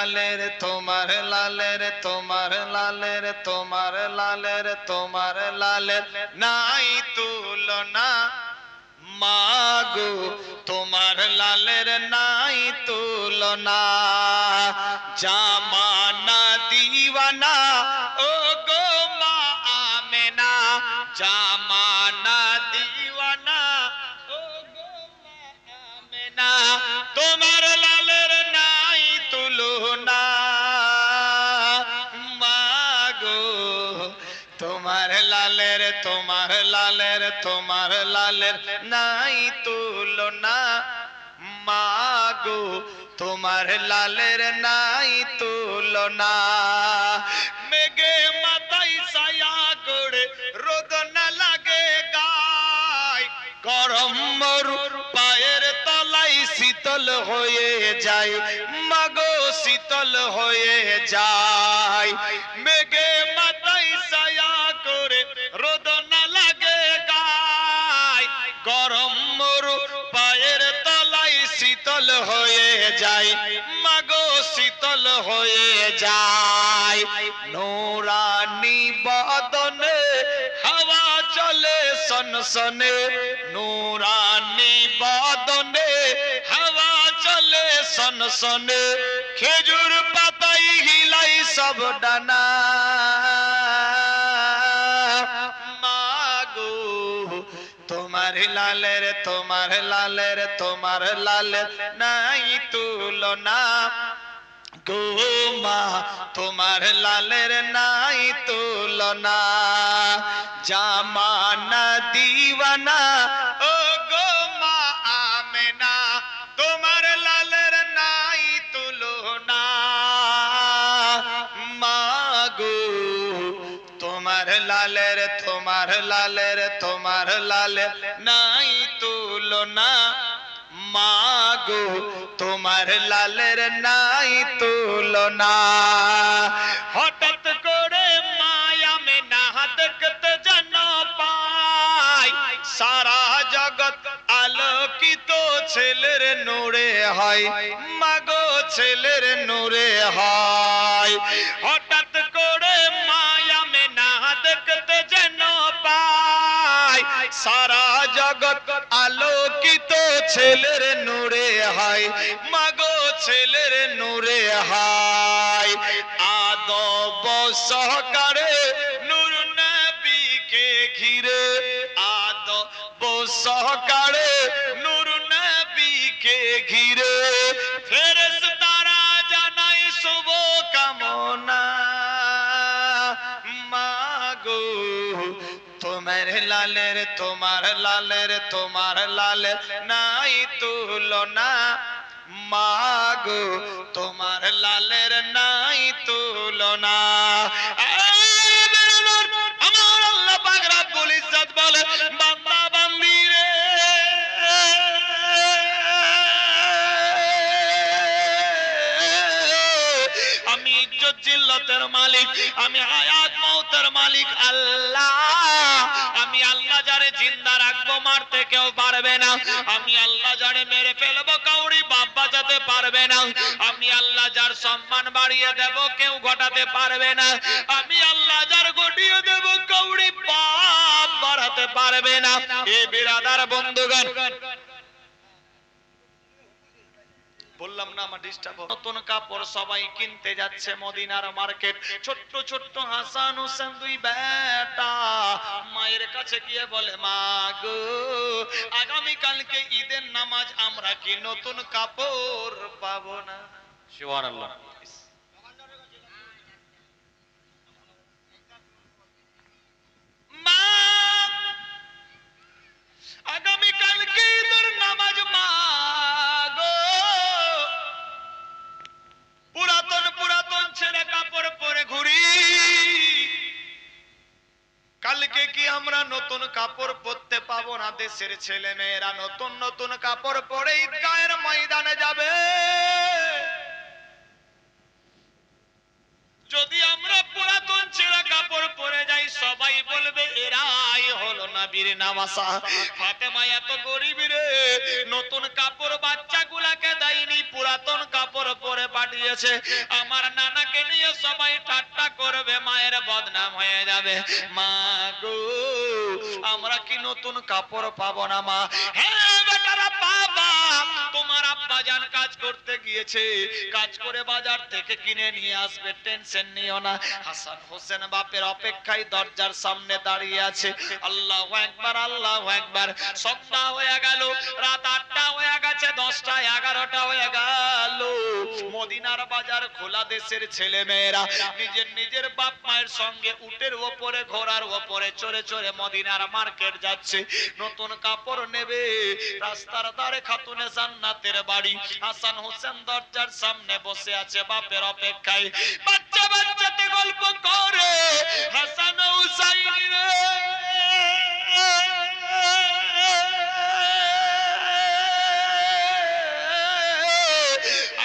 লালের তোমার লালের তোমার লালের তোমার লালের তোমার লালের নাই তুলনা মাগো তোমার লালের নাই তুলনা জামানা দিওয়ানা ও গো মা আমেনা জামানা দিওয়ানা ও গো মা আমেনা তোমার লালের নাই তুলনা মাগো তোমার লালের তোমার লালের তোমার লালের নাই তুলনা মাগো তোমার লালের নাই তুলনা মেঘে মাথায় ছায়া করে রোদ না লাগে গায় গরম মরুর পায়ের তলায় শীতল হয়ে যায় মাগো শীতল হয়ে যায় মেঘে মাথায় ছায়া করে রোদ না লাগে গায় গরম মরুর পায়ের তলায় শীতল হয়ে যায় মাগো শীতল হয়ে যায় নূরানি বদনে হাওয়া চলে সনসনে নূরানি বদনে হাওয়া চলে সনসনে খেজুর পাতাই হিলাই সব ডানা মাগো তোমার লালের তোমার লালের তোমার লালের নাই তুলনা গো মা তোমার লালের নাই তুলনা জামানা দিওয়ানা ও গো মা আমেনা তোমার লালের নাই তুলনা মাগো তোমার লালের তোমার লালের তোমার লালের নাই তুলনা মাগো তোমার লালের নাই তুলনা হঠাৎ করে মায়া মে না দেখতে যেন পাই সারা জগৎ আলোকিত ছেলের নূরে হয় মাগো ছেলের নূরে হয় হঠাৎ করে মায়া মে না দেখতে যেন পাই সারা জগৎ আলোকিত ছেলের নূরে হয় মাগো ছেলের নূরে হয় আদব সহকারে নূর নবীকে ঘিরে আদব সহকারে নূর নবীকে ঘিরে ফেরেশতারা জানাই শুভ কামনা মাগো তোমার লালের তোমার লালের তোমার লালের নাই তুলনা মাগো তোমার লালের নাই তুলনা আমার আল্লাহ পাক রব্বুল ইজ্জত বলে বান্দা বান্দি রে আমি ইজ্জত জিল্লতের মালিক আমি হায়াত মওতের মালিক আল্লাহ আমি আল্লাহ যারে জিন্দা রাখবো মারতে কেউ পারবে না আমি আল্লাহ যারে মেরে ফেলবো কাউরি বাপ বাঁচাতে পারবে না আমি আল্লাহ যার সম্মান বাড়িয়ে দেব কেউ ঘটাতে পারবে না আমি আল্লাহ যার ঘটিয়ে দেব কাউরি পাপ বাড়াতে পারবে না এ বিরাদার বন্ধুগণ বললাম না আমার ডিস্টার্ব নতুন কাপড় সবাই কিনতে যাচ্ছে মদিনার মার্কেট ছোট্ট ছোট্ট হাসান হোসেন দুই বেটা মায়ের কাছে গিয়ে বলে মা গো আগামী কালকে ঈদের নামাজ আমরা কি নতুন কাপড় পাবো না সুবহানাল্লাহ মা আগামী কালকে ঈদের নামাজ মা পুরাতন পুরাতন ছেলে কাপড় পরে ঘুরি কালকে কি আমরা নতুন কাপড় পরতে পাবো না দেশের ছেলে মেয়েরা নতুন নতুন কাপড় পরে ঈদগাহের ময়দানে যাবে যদি আমরা পুরাতন ছেঁড়া কাপড় পরে যাই সবাই বলবে এরাই হলো নবীর নামাসা ফাতেমা এত গরিব রে নতুন কাপড় বাচ্চাগুলাকে দেয়নি পুরা পুরাতন কাপড় পরে পাঠিয়েছে, আমার নানাকে নিয়ে সবাই ঠাট্টা করবে, মায়ের বদনাম হয়ে যাবে। মা গো, আমরা কি নতুন কাপড় পাবো না মা? হ্যাঁ বেটারা বাবা, তোমার আব্বা জান কাজ করতে গিয়েছে, কাজ করে বাজার থেকে কিনে নিয়ে আসবে, টেনশন নিও না। হাসান হোসেন বাপের অপেক্ষায় দরজার সামনে দাঁড়িয়ে আছে। আল্লাহু আকবার, আল্লাহু আকবার। সন্ধ্যা হয়ে গেল, রাত 8টা হয়ে গেছে, 10টা 11টা হয়ে গেল। মদিনার বাজার খোলা, দেশের ছেলে মেয়েরা নিজের বাপ মায়ের সঙ্গে উটের ওপরে ঘোড়ার ওপরে চড়ে চড়ে মদিনার মার্কেট যাচ্ছে, নতুন কাপড় নেবে। রাস্তার ধারে খাতুনে জান্নাতের বাড়ি, হাসান হোসেন দরজার সামনে বসে আছে বাপের অপেক্ষায়। বাচ্চা বাচ্চাতে গল্প করে, হাসান হুসাইন রে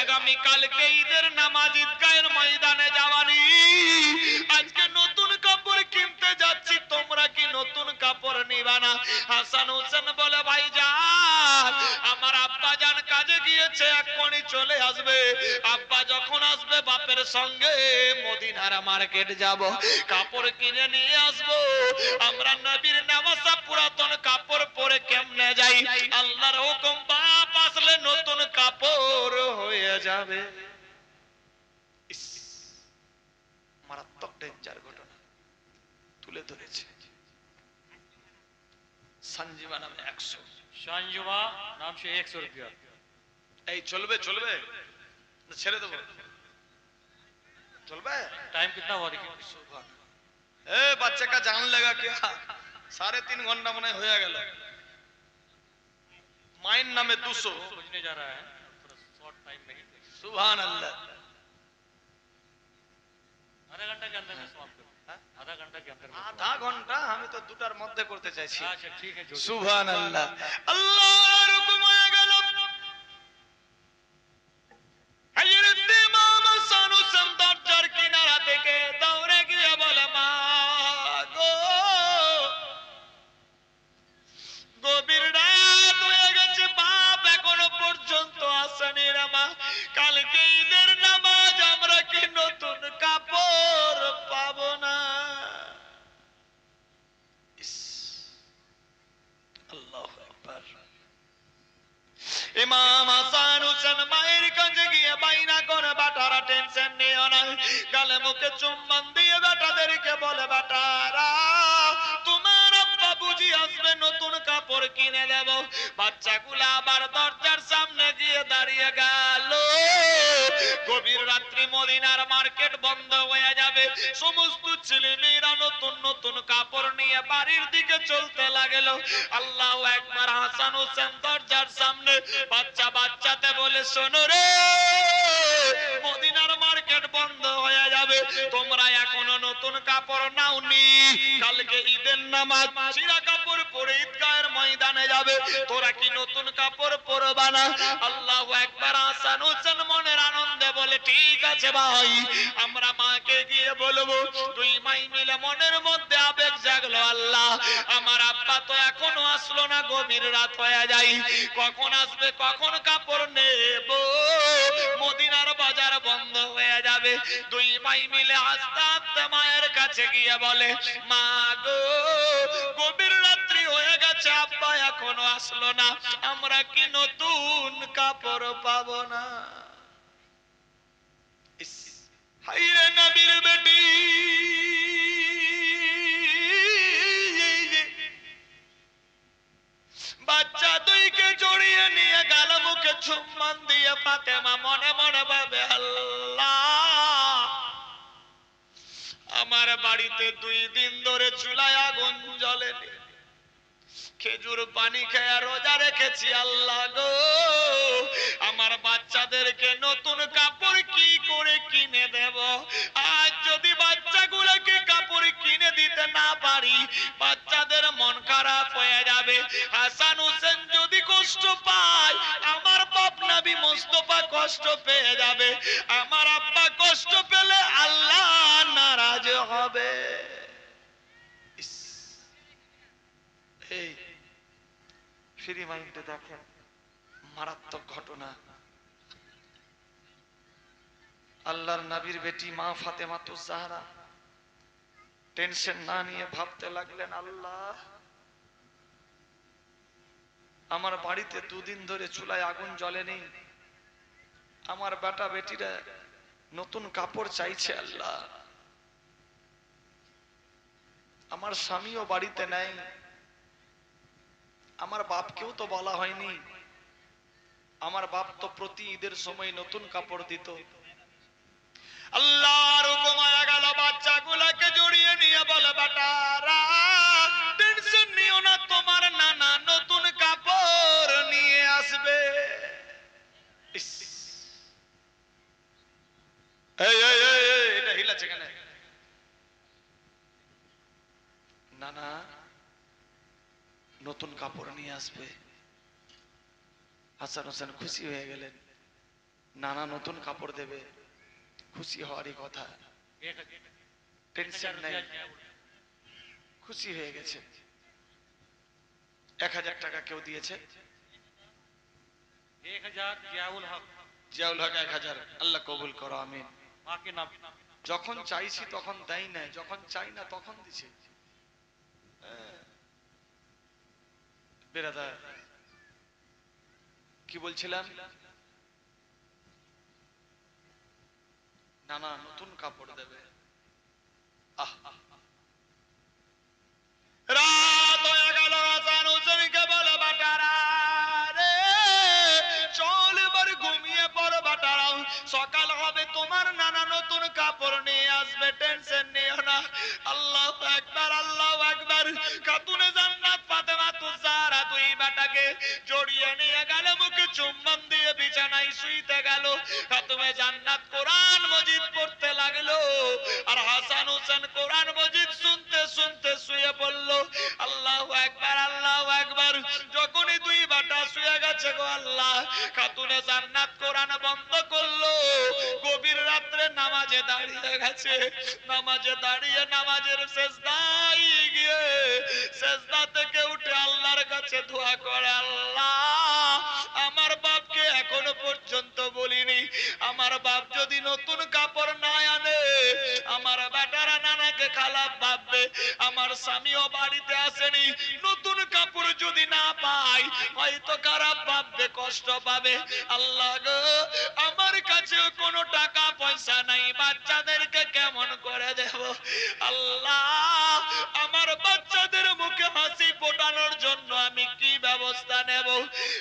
আগামী কালকে ঈদের নামাজ ঈদগাহের ময়দানে যাওয়ানি, আজকে নতুন কাপড় কিনতে যাচ্ছি, তোমরা কি নতুন কাপড় নিবা না? হাসান হোসেন বলে ভাইজান, আমার আব্বা জান কাজে গিয়েছে, এক্ষুনি চলে আসবে। আব্বা যখন আসবে বাপের সঙ্গে মদিনার মার্কেট যাব, কাপড় কিনে নিয়ে আসবো। আমরা নবীর নামাজা পুরাতন কাপড় পরে কেমনে যাই? আল্লাহর হুকুম, বাপ আসলে নতুন কাপড় হয়ে যাবে। মারাত্মক ডেঞ্জার ঘটনা তুলে ধরেছে। সঞ্জীবা নামে 100, সঞ্জীবা নাম से 100 रुपया। এই চলবে চলবে না ছেড়ে দেবো? चलबे? टाइम कितना हुआ देखिए? ए बच्चे का जान लगा क्या? 3.5 घंटा मने हो गया। माइन नामे 200 बजने जा रहा है, थोड़ा शॉर्ट टाइम में। सुभान अल्लाह। आधा घंटा के अंदर में समाप्त करो। आधा घंटा के अंदर में। आधा घंटा हम तो দুটার মধ্যে করতে চাইছি। अच्छा ठीक है। सुभान अल्लाह। আল্লাহর হুকুম হয়ে গেল। হযরত ইমাম হাসান হোসেন দরজার কিনারা থেকে দৌড়ে গিয়ে বলে, মা গো, গভীর রাত হয়ে গেছে, বাপ এখনো পর্যন্ত আসেনি রে মা। কালকে ঈদের নামাজ, আমরা কি নতুন কাপড় পাবো না? আল্লাহু আকবার। ইমাম হাসান হোসেন মায়ের কাছে গিয়ে বাইনা করে, বাটারা টেনশন নিও না। গালে মুখে চুম্বন দিয়ে বেটাদেরকে বলে, বেটারা তোমার আব্বা বুঝি আসবে, নতুন কাপড় কিনে দেব। বাচ্চাগুলো আবার দরজার সামনে গিয়ে দাঁড়িয়ে গেল। গভীর রাত্রি মদিনার মার্কেট বন্ধ হয়ে যাবে, সমস্ত ছেলে মেয়েরা নতুন নতুন কাপড় নিয়ে বাড়ির দিকে চলতে লাগলো। আল্লাহু আকবার। হাসান হোসেন দরজার সামনে বাচ্চা বাচ্চাতে বলে, শোনো রে, মদিনার মার্কেট বন্ধ হয়ে যাবে, তোমরা এখনো নতুন কাপড় নাওনি, কালকে ঈদের নামাজ ছিঁড়া কাপড় পরে ঈদগাহের ময়দানে যাবে, তোরা কি নতুন কাপড় পরবা না? আল্লাহু আকবার। হাসান হোসেন মনের আনন্দে বলে, ঠিক আছে ভাই, আমরা মাকে গিয়ে বলবো। দুই মাই মিলে মনের মধ্যে আবেগ জাগলো, আল্লাহ আমার আব্বা তো এখনো আসলো না, গভীর রাত হয়ে যায়, কখন আসবে, কখন কাপড় নেব, মদিনার বাজার বন্ধ হয়ে যাবে। দুই ভাই মিলে আস্তে আস্তে মায়ের কাছে গিয়ে বলে, মা গো, গভীর রাত্রি হয়ে গেছে, আব্বা এখনো আসলো না, আমরা কি নতুন কাপড় পাবো না? হাইরে নবীর বেটি, বাচ্চা দুইকে জড়িয়ে নিয়ে গাল মুখে চুম্বন দিয়ে ফাতেমা মনে মনে ভাবে, আল্লাহ আমার বাড়িতে 2 দিন ধরে চুলায় আগুন জ্বলেনি, খেজুর পানি খেয়ে রোজা রেখেছি, আল্লাহ গো আমার বাচ্চাদেরকে নতুন কাপড় কি করে কিনে দেব? আজ যদি বাচ্চাগুলোকে কাপড় কিনে দিতে না পারি, বাচ্চাদের মন খারাপ হয়ে যাবে। হাসান হোসেন যদি কষ্ট পায়, আমার বাপ নবী মুস্তাফা কষ্ট পেয়ে যাবে, আমার আব্বা কষ্ট পেলে আল্লাহ নারাজ হবে। এই ফ্রি মাইন্ডে দেখেন মারাত্মক ঘটনা। আল্লাহর নবীর বেটি মা ফাতেমাতুজ জাহরা টেনশন না নিয়ে ভাবতে লাগলেন, আল্লাহ আমার বাড়িতে দুদিন ধরে চুলায় আগুন জ্বলেনি, আমার বেটা বেটিরা নতুন কাপড় চাইছে, আল্লাহ আমার স্বামীও বাড়িতে নাই, আমার বাপকেও তো বলা হয়নি, আমার বাপ তো প্রতি ঈদের সময় নতুন কাপড় দিত। আল্লাহর হুকুম হয়ে গেল, বাচ্চাগুলোকে জড়িয়ে নিয়ে বলে, বেটারা টেনশন নিও না, তোমার নানা নতুন কাপড় নিয়ে আসবে। ইস, এই এই এই এই, এটা হিলাচ্ছে কেন? নানা নতুন কাপড় নিয়ে আসবে। হাসান হোসেন খুশি হয়ে গেলেন, নানা নতুন কাপড় দেবে, খুশি হওয়ারই কথা, টেনশন নাই, খুশি হয়ে গেছে। 1000 টাকা কেউ দিয়েছে, 1000 জিয়াউল হক, জিয়াউল হক 1000, আল্লাহ কবুল করো, আমিন। মাঁ के नाम। যখন চাইছি তখন দেয় না, যখন চাই না তখন দিছে। বেরাদার কি বলছিলাম, নানা নতুন কাপড় দেবে। আহ রাত হয়ে গেল, হাসান হোসেনকে বলে, বেটারা রে চল এবার ঘুমিয়ে পড়ো বেটারা, সকাল হবে তোমার নানা নতুন কাপড় নিয়ে আসবে, টেনশন নিও না। আল্লাহু আকবার, আল্লাহু আকবার। খাতুনে জান্নাত ফাতেমাতুজ জাহরা দুই বেটাকে জড়িয়ে নিয়ে গেল, মুখে চুম্বন দিয়ে বিছানায় শুইতে গেল। খাতুনে জান্নাত কোরআন মজিদ পড়তে লাগলো, আর হাসান হোসেন কোরআন মজিদ শুনতে শুনতে শুয়ে পড়ল। আল্লাহু আকবার, আল্লাহু আকবার। যখনই দুই বেটা শুয়ে গেছে গো আল্লাহ, খাতুনে জান্নাত কোরআন বন্ধ করলো, গভীর রাত্রে নামাজে দাঁড়িয়ে গেছে। নামাজে দাঁড়িয়ে নামাজের সেজদায় গিয়ে সেজদা থেকে উঠে আল্লাহর কাছে দোয়া করে, আল্লাহ আমার বাপকে এখনো পর্যন্ত বলিনি, আমার বাপ যদি নতুন কাপড় না আনে আমার বেটারা নানাকে খারাপ ভাববে, আমার স্বামীও বাড়িতে আসেনি, নতুন কাপড় যদি না পাই হয়তো খারাপ ভাববে, কষ্ট পাবে। আল্লাহ গো আমার কাছে কোনো টাকা পয়সা নাই, বাচ্চাদেরকে কেমন করে দেব, আল্লাহ আমার বাচ্চাদের মুখে হাসি ফোটানোর জন্য আমি কি ব্যবস্থা নেব?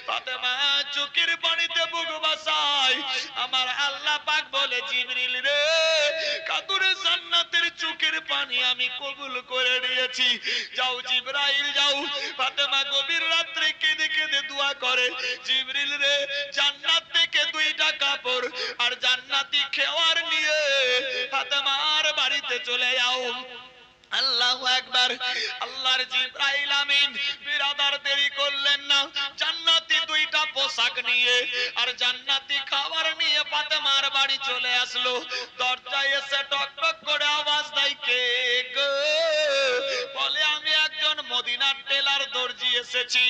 ফাতেমা চোখের পানিতে বুক বাসায়, আমার আল্লাহ পাক বলে, জিবরিল রে কাতুরে জান্নাতের চোখের পানি আমি কবুল করে নিয়েছি, যাও জিবরাইল যাও। ফাতেমা গভীর রাত্রে কেঁদে কেঁদে দোয়া করে, জিবরিল রে জান্নাত থেকে 2টা কাপড় আর জান্নাতি খেওয়ার নিয়ে ফাতেমার বাড়িতে চলে যাও। আল্লাহু আকবার। আল্লাহর জিবরাইল আমিন বিরাদার দেরি করলেন না, জান্নাতি 2টা পোশাক নিয়ে আর জান্নাতি খাবার নিয়ে ফাতেমার বাড়ি চলে আসলো। দরজায় এসে টক টক করে আওয়াজ দেয়, কে গো? বলে, আমি একজন মদিনার টেলার দর্জি এসেছি।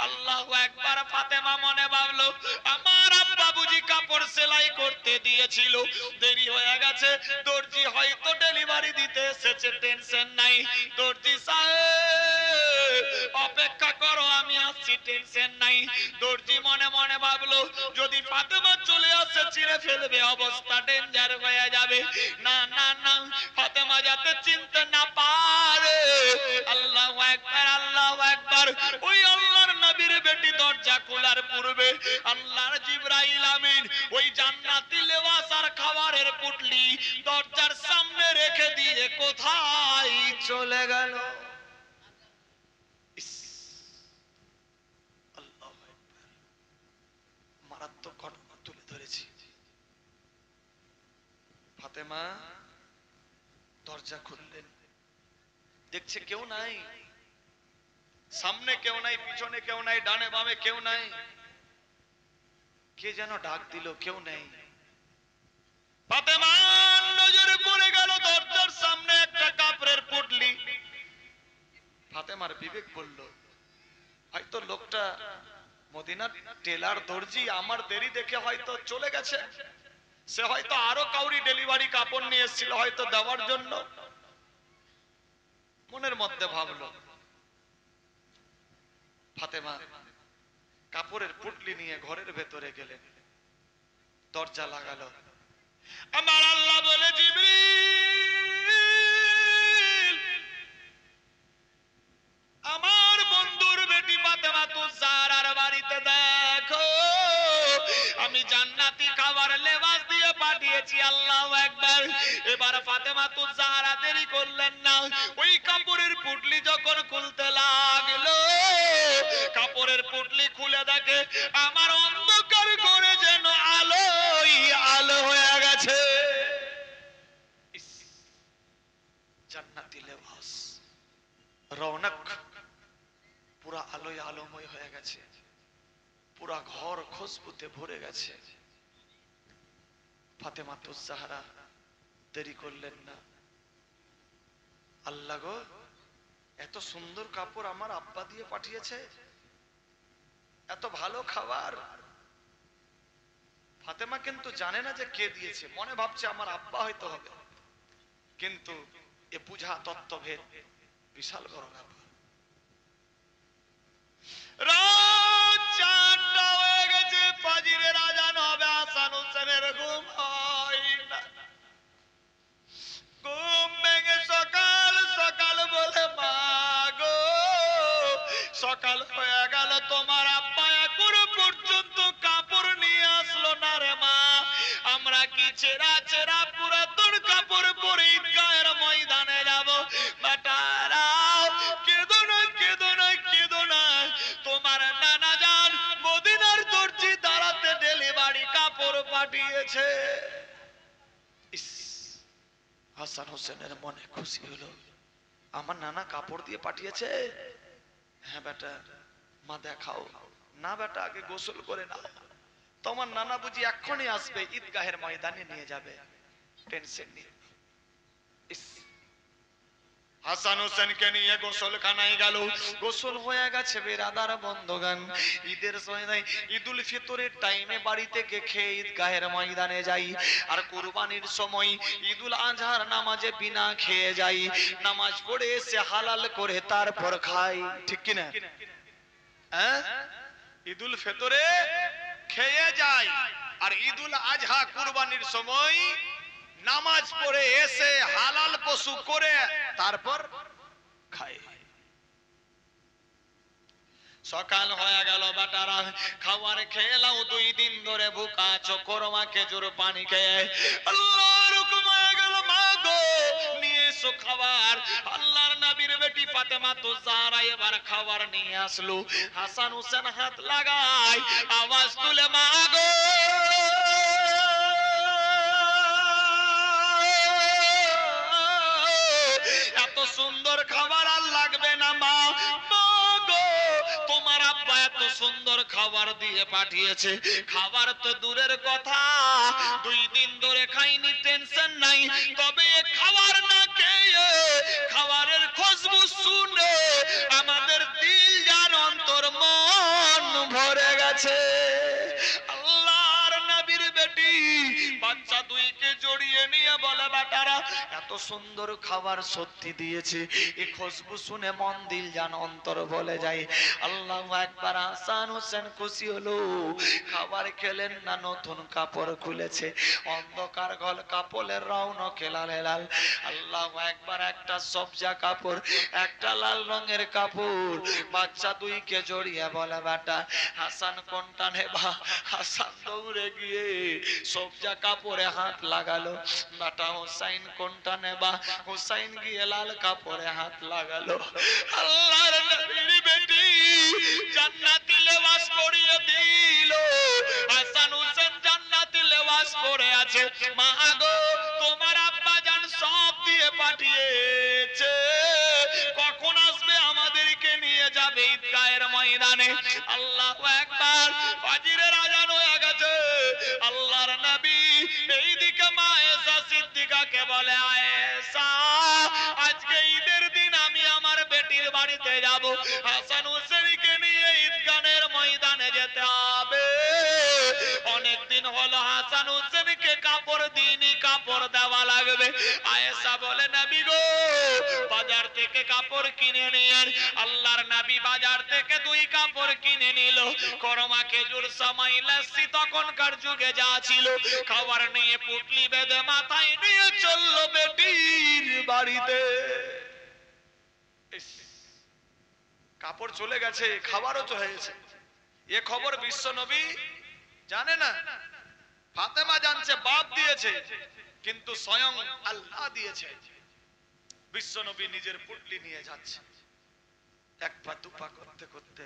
আল্লাহু আকবার। ফাতেমা মনে ভাবলো, আমার আব্বা বুঝি কাপড় সেলাই করতে দিয়েছিল, দেরি হয়ে গেছে, দর্জি হয়তো ডেলিভারি দিতে এসেছে, টেনশন নাই। দর্জি সাহেব অপেক্ষা করো, আমি আসছি, টেনশন নাই। দর্জি মনে মনে ভাবলো, যদি ফাতেমা চলে আসে ছিঁড়ে ফেলবে, অবস্থা ডেঞ্জার হয়ে যাবে। না না না, ফাতেমা যাতে চিনতে না পারে। আল্লাহু আকবার, আল্লাহু আকবার। ওই আল্লাহর নবীর বেটি দরজা খোলার পূর্বে আল্লাহর জিবরাইল আমিন ওই জান্নাতি লেবাস আর খাবারের পুটলি দরজার সামনে রেখে দিয়ে কোথায় চলে গেল? ইস, আল্লাহু আকবার। মারাত্মক ঘটনা তুলে ধরেছি। ফাতেমা দরজা খুললেন, দেখছে কেউ নাই, সামনে কেউ নাই, পিছনে কেউ নাই, ডানে বামে কেউ নাই। কে যেন ডাক দিল, কেউ নেই। ফাতেমার নজরে পড়ে গেল দরজার সামনে একটা কাপড়ের পুটলি। ফাতেমার বিবেক বলল, হয়তো লোকটা মদিনার টেলার দর্জি আমার দেরি দেখে হয়তো চলে গেছে, সে হয়তো আরো কাউরি ডেলিভারি কাপড় নিয়ে এসেছিল হয়তো দেওয়ার জন্য, মনের মধ্যে ভাবলো। ফাতেমা কাপড়ের পুটলি নিয়ে ঘরের ভেতরে গেলেন, দরজা লাগালো। আমার আল্লাহ বলে, জিবরিল, আমার বন্ধুর বেটি ফাতেমা তুজারার বাড়িতে দেখো, আমি জান্নাতি খাবার লেবাস দিয়ে পাঠিয়েছি। আল্লাহু আকবার। এবার ফাতেমা তুজারা দেরি করলেন না, ওই কাপড়ের পুটলি যখন খুলতে লাগলো, কাপড়ের পুটলি খুলে দেখে আমার অন্ধকার ঘরে যেন আলোই আলো হয়ে গেছে। জান্নাতি লেবাস, রৌনক, পুরা আলোয় আলোময় হয়ে গেছে, পুরা ঘর খুশবুতে ভরে গেছে। ফাতেমা তুজাহরা দেরি করলেন না, আল্লাহ গো, এত সুন্দর কাপড় আমার আব্বা দিয়ে পাঠিয়েছে, এত ভালো খাবার। ফাতেমা কিন্তু জানে না যে কে দিয়েছে, মনে ভাবছে আমার আব্বা হয়তো হবে, কিন্তু এ বুঝা তত্ত্বভেদ বিশাল বড় ব্যাপার। রাত 4টা হয়ে গেছে, ফাজিরের আজান হবে, হাসান হোসেনের ঘুম হয় না। ঘুম ভেঙে সকাল সকাল বলে, মা গো, সকাল হয়ে গেল, তোমার আব্বা এখনো পর্যন্ত কাপড় নিয়ে আসলো না রে মা। আমরা কি ছেঁড়া ছেঁড়া পুরাতন কাপড় পরে ঈদগাহের ময়দানে যাব? বেটারা কেঁদো না, কেঁদো না, কেঁদো না, তোমার নানা জান মদিনার দর্জি দাঁড়াতে ডেলিভারি কাপড় পাঠিয়েছে। হাসান হোসেনের মনে খুশি হলো, আমার নানা কাপড় দিয়ে পাঠিয়েছে। হ্যাঁ বেটা, মা দেখাও। না বেটা, আগে গোসল করে নাও, তোমার নানা বুঝি এক্ষুনি আসবে, ঈদগাহের ময়দানে নিয়ে যাবে, টেনশন নেই। হাসান হোসেনকে নিয়ে গোসলখানায় গেল, গোসল হয়ে গেছে। বেরাদার বন্ধুগণ, ঈদের সময়, ঈদুল ফিতরের টাইমে বাড়ি থেকে খেয়ে ঈদগাহের ময়দানে যাই, আর কুরবানির সময় ঈদুল আজহার নামাজে বিনা খেয়ে যাই, নামাজ পড়ে এসে হালাল করে তারপর খাই, ঠিক কিনা? হ্যাঁ, ঈদুল ফিতরে খেয়ে যাই, আর ঈদুল আজহা কুরবানির সময় নামাজ পড়ে এসে হালাল পশু করে তারপর খায়। সকাল হয়ে গেল, বেটারা খাবার খেলাও, 2 দিন ধরে ভুকা আছো, কোরমা খেজুর পানি খেয়ে। আল্লাহর হুকুম হয়ে গেল, মা গো, নিয়ে এসো খাবার। আল্লাহর নবীর বেটি ফাতেমা তুজারা এবার খাবার নিয়ে আসলো। হাসান হোসেন হাত লাগায়, আওয়াজ তুলে, মা গো, এত সুন্দর খাবার আর লাগবে না মা। গো, তোমার আব্বা এত সুন্দর খাবার দিয়ে পাঠিয়েছে, খাবার তো দূরের কথা, 2 দিন ধরে খাইনি, টেনশন নাই, তবে খাবার না খেয়ে খাবারের খুশবু শুনে আমাদের দিল আর অন্তর মন ভরে গেছে। আল্লাহর নবীর বেটি বাচ্চা 2কে জড়িয়ে নিয়ে বলে, বেটারা এত সুন্দর খাবার সত্যি দিয়েছে, এই খুশবু শুনে মন দিল জান অন্তর বলে যায়। আল্লাহু আকবার। হাসান হোসেন খুশি হলো, খাবার খেলেন না, নতুন কাপড় খুলেছে, অন্ধকার ঘর, কাপড়ের রৌনক লাল লাল। আল্লাহু আকবার। একটা সবজা কাপড়, একটা লাল রঙের কাপড়, বাচ্চা 2কে জড়িয়ে বলে, বেটা হাসান কোনটা নেবা? হাসান দৌড়ে গিয়ে সবজা কাপড়ে হাত লাগালো। বেটা হোসাইন কোনটা নেবা? হোসাইন গিয়ে লাল কাপড়ে হাত লাগালো। আল্লাহর নবীর বেটি জান্নাতি লেবাস পরিয়ে দিল। হাসান হোসেন জান্নাতি লেবাস পরে আছে। মা গো, তোমার আব্বা জান সব দিয়ে পাঠিয়েছে, কখন আসবে আমাদেরকে নিয়ে যাবে ঈদগাহের ময়দানে? আল্লাহু আকবার। ফাজিরের আজান হয়ে গেছে। আল্লাহর নবী এইদিকে মা আয়েশা সিদ্দিকাকে বলে, আয়েশা, আজকে ঈদের দিন আমি আমার বেটির বাড়িতে যাব, হাসান হোসেনকে নিয়ে ঈদগাহের ময়দানে যেতে হবে। অনেক দিন হলো হাসান হোসেনকে কাপড় দিইনি, কাপড় দেওয়া লাগবে। আয়েশা বলে নবী গো বাজার থেকে কাপড় কিনে নিয়ে আল্লাহর নবী বাজার থেকে 2 কাপড় কিনে নিল। করমা খেজুর সামাই লস্যি তখনকার যুগে যা ছিল খাবার নিয়ে পুটলি বেঁধে মাথায় নিয়ে চললো বেটির বাড়িতে। কাপড় চলে গেছে, খাবারও চলে গেছে। এ খবর বিশ্ব নবী জানে না, ফাতেমা জানছে, বাপ দিয়েছে, কিন্তু স্বয়ং আল্লাহ দিয়েছে। বিশ্ব নবী নিজের পুটলি নিয়ে যাচ্ছে, এক পা দুপা করতে করতে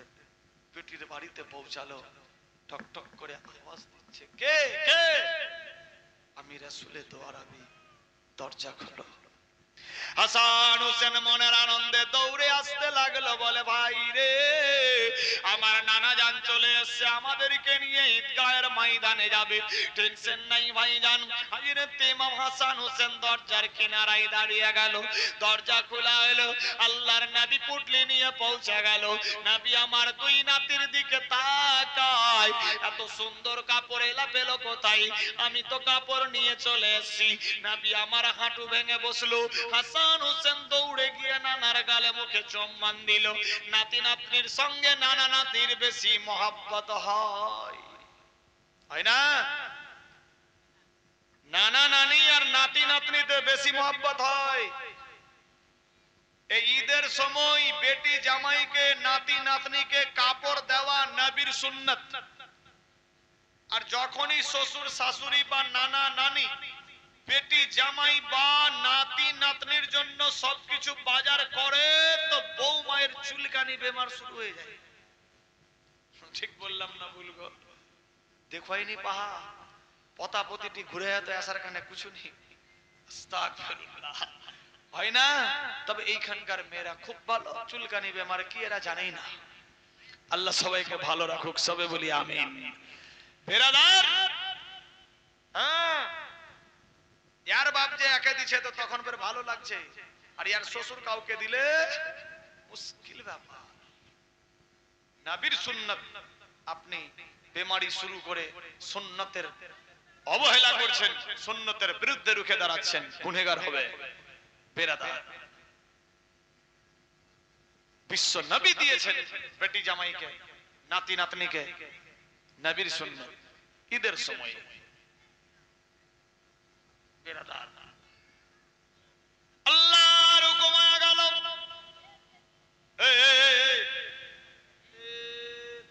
বেটির বাড়িতে পৌঁছালো। টক টক করে আওয়াজ দিচ্ছে, কে কে? আমি রাসূলের দোয়ার, আমি দরজা খোলো। হাসান হোসেন মনের আনন্দে দৌড়ে আসতে লাগলো, বলে ভাই রে আমার নানা জান চলে এসেছে, আমাদেরকে নিয়ে ঈদগাহের ময়দানে যাবে। টেনশন নাই ভাইজান। হযরত ইমাম হাসান হোসেন দরজার কিনারায় দাঁড়িয়ে গেল, দরজা খোলা হলো, আল্লাহর নবী পুটলি নিয়ে পৌঁছে গেল। নবী আমার 2 নাতির দিকে তাকায়, এত সুন্দর কাপড় এলা পেল কোথায়? আমি তো কাপড় নিয়ে চলে এসেছি। নবী আমার হাঁটু ভেঙে বসলো। হাসান হোসেন দৌড়ে গিয়ে নানার গালে মুখে চুম্বন দিল। নাতি নাতনির সঙ্গে নানা নাতির বেশি মহব্বত হয়, হয় না? নানা নানি আর নাতি নাতনিতে বেশি মহব্বত হয়। এই ঈদের সময় বেটি জামাইকে নাতি নাতনিকে কাপড় দেওয়া নবীর সুন্নাত। আর যখনই শ্বশুর শাশুড়ি বা নানা নানি বেটি জামাই বা নাতি নাতনির জন্য সবকিছু বাজার করে, তো বউ মায়ের চুলকানি বেমার শুরু হয়ে যায়। ঠিক বললাম না ভুল গো? দেখোইনি পাহা পতা পতিটি ঘুরে যেত আসার কানে কিছু নেই, আস্তাগফিরুল্লাহ, হয় না? তবে এইখানকার মেয়েরা খুব ভালো, চুলকানি বেমার কি এরা জানেই না। আল্লাহ সবাইকে ভালো রাখুক, সবে বলি আমিন। বেরাদার, হ্যাঁ, यार बाप जे एके दिछे तो तखन फिर भालो लागছে, আর यार শ্বশুর কাউকে দিলে মুশকিল ব্যাপার। নবীর সুন্নাত আপনি বেমারি শুরু করে সুন্নতের অবহেলা করছেন, সুন্নতের বিরুদ্ধে রুখে দাঁড়াচ্ছেন, গুনাহগার হবে। বেরাদার, বিশ্ব নবী দিয়েছেন বেটি জামাইকে নাতি নাতনিকে নবীর সুন্নাত ঈদের সময়। বেরাদার, আল্লাহর হুকুম হয়ে গেল,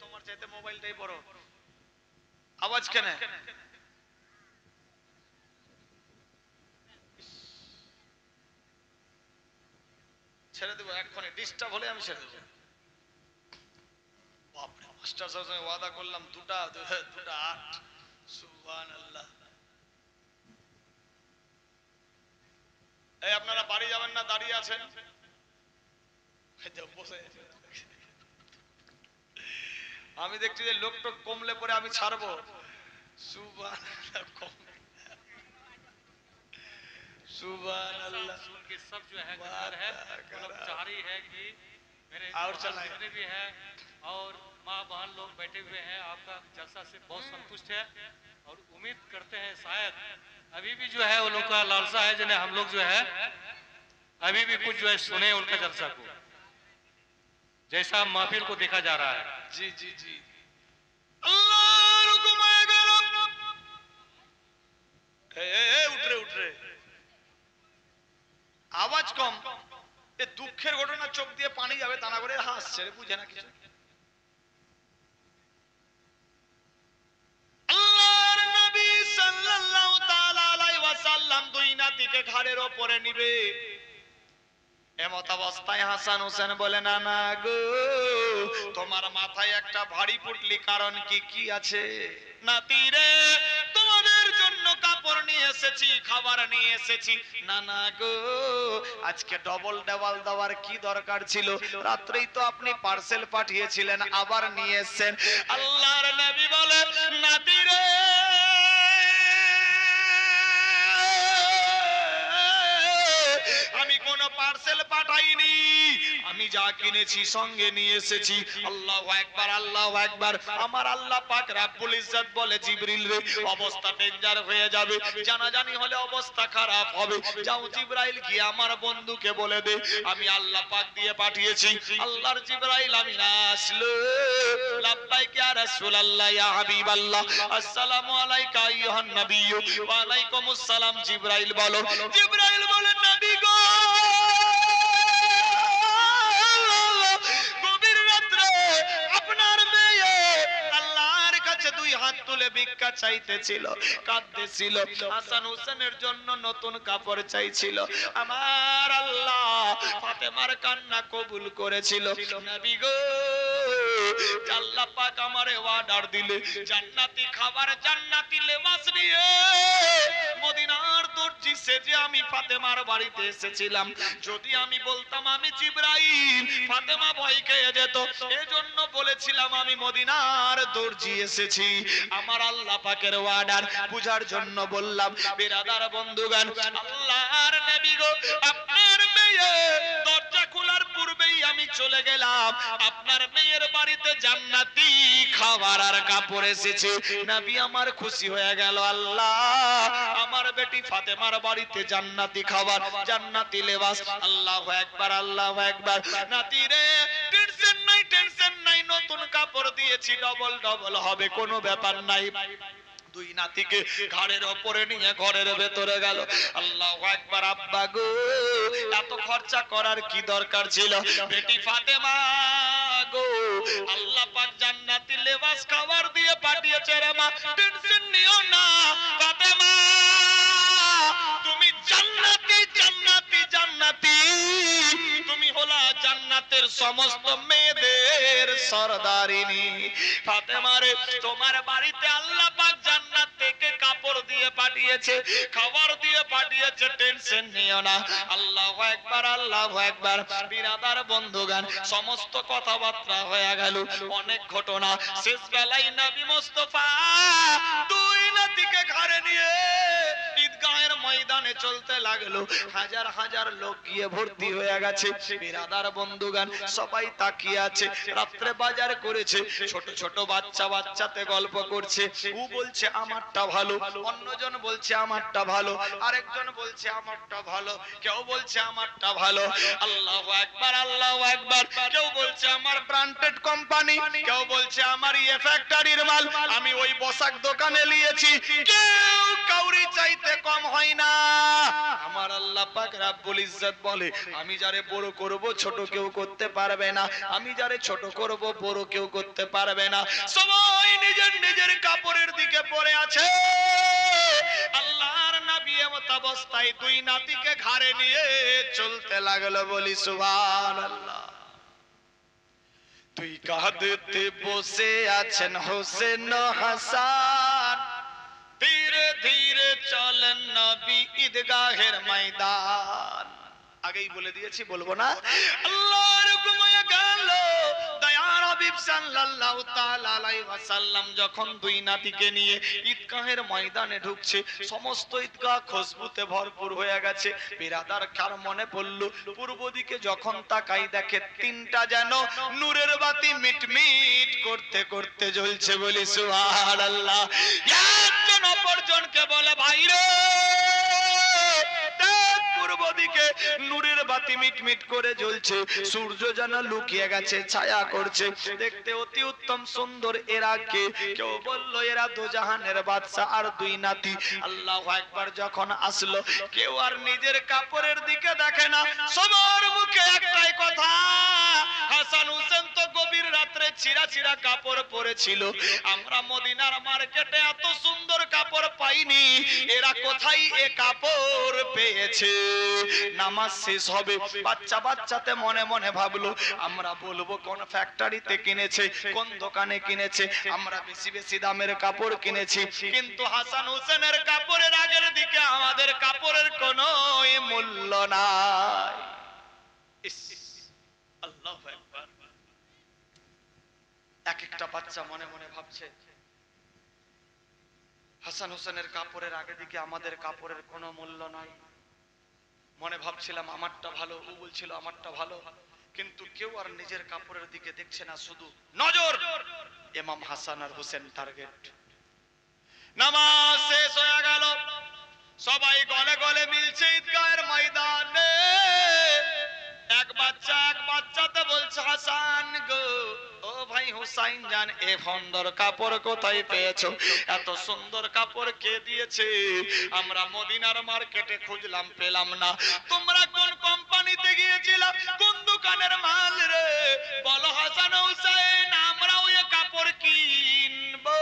তোমার চাইতে মোবাইলটাই বড়, আওয়াজ কেন? ছেড়ে দেবো এক্ষণে, ডিস্টার্ব হলে আমি ছেড়ে দেবো। বাপরে, মাস্টার সাহেবের সঙ্গে ওয়াদা করলাম 2টা 8। সুবহানাল্লাহ। এই আপনারা বাড়ি যাবেন না, দাঁড়িয়ে আছেন? আমি দেখছি যে লোক টোক কমলে পরে আমি ছাড়বো। সুবহানাল্লাহ, सुबहानअल्लाह। सुन के सब जो है गदर है, मतलब चाह रही है कि मेरे और चलाएं। जितने भी हैं और माँ बहन लोग बैठे हुए हैं, आपका जलसा से बहुत संतुष्ट है और उम्मीद करते हैं शायद अभी भी जो है वो लोग का लालसा है जिन्हें हम लोग जो है अभी भी कुछ जो है सुने उनका जलसा को, जैसा महफिल को देखा जा रहा है। जी जी जी, अल्लाह हुकुम है गरम। उठ रे আওয়াজ কম। এ দুঃখের ঘটনা, চোখ দিয়ে পানি যাবে, তা না করে হাসছে, বুঝে না কিছু। আল্লাহর নবী সাল্লাল্লাহু তাআলা আলাইহি ওয়াসাল্লাম 2 নাতিকে ঘাড়ের উপরে নিবে। এমত অবস্থায় হাসান হোসেন বলে, না না গো, তোমার মাথায় একটা ভারী পুটলি, কারণ কি আছে? নাতি রে, তোমাদের জন্য কাপড় নিয়ে এসেছি, খাবার নিয়ে এসেছি। না না গো, আজকে ডবল ডাবল দেওয়ার কি দরকার ছিল? রাত্রেই তো আপনি পার্সেল পাঠিয়েছিলেন, আবার নিয়ে এসেছেন। আল্লাহর নবী বলে, নাতি রে, আমি কোন পার্সেল পাঠাইনি, আমি আমি যা কিনেছি সঙ্গে নিয়ে এসেছি। আল্লাহু আকবার, আল্লাহু আকবার। আমার আল্লাহ পাক রব্বুল ইজ্জত বলে, জিবরিল রে, অবস্থা ডেঞ্জার হয়ে যাবে, জানাজানি হলে অবস্থা খারাপ হবে। যাও জিবরাইল গিয়ে আমার বন্ধুকে বলে দে আমি আল্লাহ পাক দিয়ে পাঠিয়েছি। আল্লাহর জিবরাইল আমিন আসলো। লাব্বাইক ইয়া রাসূলুল্লাহ, ইয়া হাবিবাল্লাহ, আসসালামু আলাইকা আইয়ুহান নবিয়্যু। ওয়া আলাইকুমুস সালাম। জিবরাইল বলো, জিবরাইল বলেন, নবী গো, গভীর রাত্রে আপনার মেয়ে আল্লাহর কাছে দুই হাত তুলে ভিক্ষা চাইতেছিল, কাঁদতেছিল, হাসান হোসেনের জন্য নতুন কাপড় চাইছিল। আমার আল্লাহ ফাতেমার কান্না কবুল করেছিল। নবী গো, আল্লাহ পাক আমারে অর্ডার দিলে জান্নাতি খাবার, জান্নাতি লেবাস নিয়ে মদিনার দর্জি সেজে আমি ফাতেমার বাড়িতে এসেছিলাম। যদি আমি বলতাম আমি জিবরাইল, ফাতেমা ভয় খেয়ে যেত। এজন্য বলেছিলাম আমি মদিনার দর্জি এসেছি। আমার আল্লাহ পাকের অর্ডার বুঝার জন্য বললাম। বিরাদার বন্ধুগণ, আল্লাহর নবী গো, আপনার মেয়ে দরজা খোলার পূর্বেই আমি চলে গেলাম। আপনার মেয়ের বাড়িতে জান্নাতি খাবার আর কাপড় এসেছে। নবী আমার খুশি হয়ে গেল। আল্লাহ, আমার বেটি ফাতেমার বাড়িতে জান্নাতি খাবার, জান্নাতি লেবাস। আল্লাহু আকবার, আল্লাহু আকবার। নাতি রে, টেনশন নাই, টেনশন নাই, নতুন কাপড় দিয়েছি, ডবল ডবল হবে, কোনো ব্যাপার নাই। দুই নাতিকে ঘাড়ের ওপরে নিয়ে ঘরের ভেতরে গেল। আল্লাহু আকবার। আব্বা গো, এত খরচা করার কি দরকার ছিল? বেটি ফাতেমা গো, আল্লাহ পাক জান্নাতি লেবাস খাবার দিয়ে পাঠিয়েছে রে মা, টেনশন নিও না। ফাতেমা, তুমি জান্নাতি, জান্নাতি, জান্নাতি, তুমি হলা জান্নাতের সমস্ত মেয়েদের সরদারিনী। ফাতেমা রে, তোমার বাড়িতে আল্লাহ পাক জান্নাত থেকে কাপড় দিয়ে পাঠিয়েছে, খাবার দিয়ে পাঠিয়েছে, টেনশন নিও না। আল্লাহু আকবার, আল্লাহু আকবার। বিরাদার বন্ধুগান, সমস্ত কথাবার্তা হয়ে গেল, অনেক ঘটনা। শেষ বেলায় নবী মুস্তাফা দুই নাতিকে ঘাড়ে নিয়ে ঈদগাহের ময়দানে চলতে লাগলো। হাজার হাজার লোক গিয়ে ভর্তি হয়ে গেছে। বিরাদার বন্ধুগান, সবাই তাকিয়ে আছে। রাত্রে বাজার করেছে, ছোট ছোট বাচ্চা বাচ্চাতে গল্প করছে। ও বলছে আমারটা ভালো, অন্যজন বলছে আমারটা ভালো, আরেকজন বলছে আমারটা ভালো, কেউ বলছে আমারটা ভালো। আল্লাহু আকবার, আল্লাহু আকবার। কেউ বলছে আমার ব্র্যান্ডেড কোম্পানি, কেউ বলছে আমার ইয়ে ফ্যাক্টরির মাল, আমি ওই পোশাক দোকানে নিয়েছি। কেউ কাউরি চাইতে কম হয় না। আমার আল্লাহ পাক রব্বুল ইজ্জত বলে, আমি যারে বড় করব ছোট কেউ করতে পারবে না, আমি যারে ছোট করব বড় কেউ করতে পারবে না। সবাই নিজের নিজের কাপড়ের দিকে পড়ে আছে। আল্লাহর নবী এমত অবস্থায় দুই নাতিকে ঘাড়ে নিয়ে চলতে লাগলো। বলি সুবহানাল্লাহ। তুই কাঁদতে বসে আছেন হোসেন ও হাসান, ধীরে ধীরে চলেন নবী ঈদগাহের ময়দান। আগেই বলে দিয়েছি, বলবো না। আল্লাহর হুকুম হয়ে গেল। দয়ার হাবিব সাল্লাল্লাহু তাআলা আলাইহি ওয়াসাল্লাম যখন দুই নাতিকে নিয়ে ঈদগাহের ময়দানে ঢুকছে, সমস্ত ঈদগাহ খুশবুতে ভরপুর হয়ে গেছে। বিরাদার কার মনে পড়ল, পূর্ব দিকে যখন তাকাই দেখে তিনটা যেন নূরের বাতি মিটমিট করতে করতে জ্বলছে। বলি সুবহানাল্লাহ। একজন অপরজনকে বলে, ভাইরে পূর্ব দিকে নূরের বাতি মিটমিট করে জ্বলছে, সূর্য যেন লুকিয়ে গেছে, ছায়া করছে, দেখতে অতি উত্তম সুন্দর। এরা কে? কেউ বলল এরা দোজাহানের বাদশা আর দুই নাতি। আল্লাহু আকবার। যখন আসলো, কেউ আর নিজের কাপড়ের দিকে দেখে না, সবার মুখে একটাই কথা, হাসান হোসেন তো গভীর রাত্রে ছিঁড়া ছিঁড়া কাপড় পরেছিল, আমরা মদিনার মার্কেটে এত সুন্দর কাপড় পাইনি, এরা কোথায় এ কাপড় পেয়েছে? নামাজ শেষ হবে, বাচ্চা বাচ্চাতে মনে মনে ভাবলো, আমরা বলবো কোন ফ্যাক্টরিতে কিনেছে, কোন দোকানে কিনেছে, আমরা বেশি বেশি দামের কাপড় কিনেছি, কিন্তু হাসান হোসেনের কাপড়ের আগের দিকে আমাদের কাপড়ের কোনো মূল্য নাই। আল্লাহু আকবার। এক একটা বাচ্চা মনে মনে ভাবছে, হাসান হোসেনের কাপড়ের আগে দিকে আমাদের কাপড়ের কোনো মূল্য নাই। মনে ভাবছিলাম আমারটা ভালো, ও বলছিল আমারটা ভালো, কিন্তু কেউ আর নিজের কাপড়ের দিকে দেখছে না, শুধু নজর ইমাম হাসান আর হোসেন টার্গেট। নামাজ শেষ হয়ে গেল, সবাই গলে গলে মিলছে ঈদগাহের ময়দানে। এক বাচ্চাতে বলছে, হাসান গো, ও ভাই হুসাইন জান, এ সুন্দর কাপড় কোথায় পেয়েছো? এত সুন্দর কাপড় কে দিয়েছে? আমরা মদিনার মার্কেটে খুঁজলাম, পেলাম না। তোমরা কোন কোম্পানিতে গিয়েছিলা? কোন দোকানের মাল রে? বলো হাসান হুসাইন, আমরাও এ কাপড় কিনবো।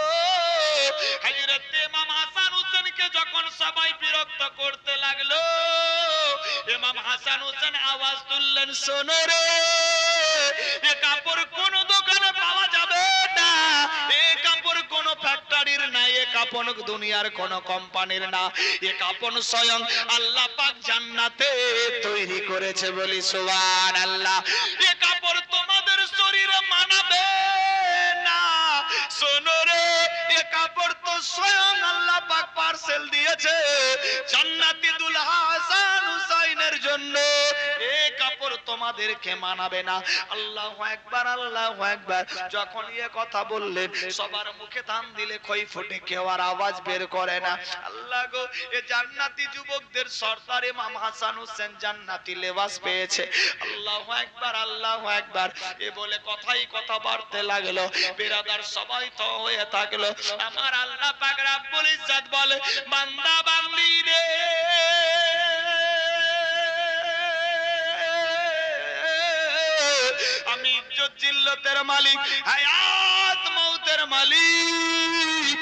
হযরত ইমাম হাসান হোসেনকে যখন সবাই বিরক্ত করতে লাগলো, ইমাম হাসান হোসেন আওয়াজ তুললেন, শোনো রে, এ কাপড় কোন দোকানে পাওয়া যাবে না, এ কাপড় কোন ফ্যাক্টরির না, এ কাপড় দুনিয়ার কোন কোম্পানির না, এ কাপড় স্বয়ং আল্লাহ পাক জান্নাতে তৈরি করেছে। বলি সুবহানাল্লাহ। এ কাপড় তোমাদের শরীরে মানাবে না। শোনো রে, এ কাপড় তো স্বয়ং আল্লাহ পাক পার্সেল দিয়েছে জান্নাতি দুলহা হাসান হুসাইনের জন্য। এই কাপড় তোমাদেরকে মানাবে না। আল্লাহু আকবার, আল্লাহু আকবার। যখন এ কথা বললেন, সবার মুখে ধান দিলে খই ফুটে, কেউ আর আওয়াজ বের করে না। আল্লাহ গো, এ জান্নাতি যুবকদের সর্দার ইমাম হাসান হোসেন জান্নাতি লেবাস পেয়েছে। আল্লাহু আকবার, আল্লাহু আকবার। এ বলে কথাই কথা বাড়তে লাগলো। বিরাদার সবাই তো হয়ে থাকলো। আমার আল্লাহ পাক রব্বুল ইজ্জত বলে, বান্দা বান্দি রে, আমি ইজ্জত জিল্লতের মালিক, হায়াত মউতের মালিক।